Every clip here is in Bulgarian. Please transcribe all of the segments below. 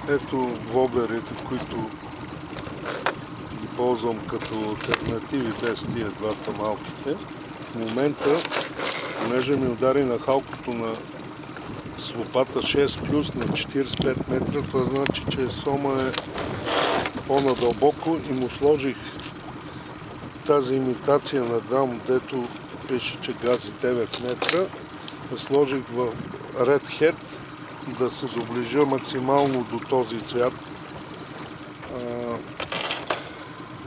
Ето воблерите, които ги ползвам като алтернативи без тия двата малките. В момента, понеже ми удари на халкото с лопата 6 плюс на 45 метра, това значи, че сома е по-надълбоко и му сложих тази имитация на дам, дето пише, че гази 9 метра. Сложих в Red Head да се доближа максимално до този цвят.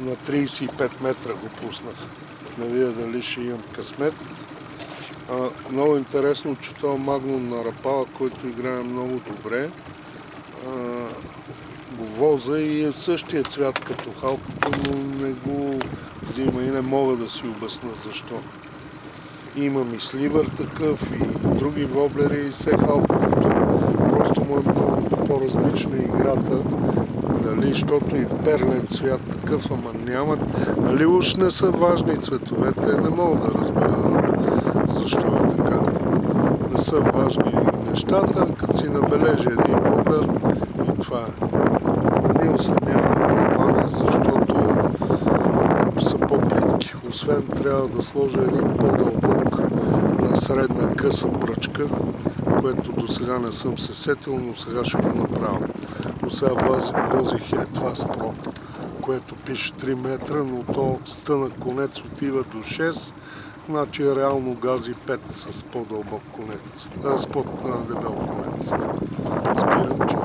На 35 метра го пуснах. Не видя дали ще имам късмет. Много интересно, че това магнум на Рапала, който играе много добре, го воза и е същия цвят като халкото, но не го взима и не мога да си обясня защо. Имам и сливър такъв, и други воблери, и все халкото. Просто му е много по-различна играта. Дали, защото и перлен цвят такъв, ама нямат. Нали уж не са важни цветовете, не мога да разбера защо е така. Не са важни нещата, като си набележи един воблер и това е. Нил се няма да помага, защото са по-плитки. Освен трябва да сложа един по-дълбок на средна къса бръчка, което до сега не съм се сетил, но сега ще го направя. До сега возих едва с Pro, което пише 3 метра, но то стънък конец отива до 6, значи реално гази 5 с по-дълбок конец, с по-дебел конец. Спирам, че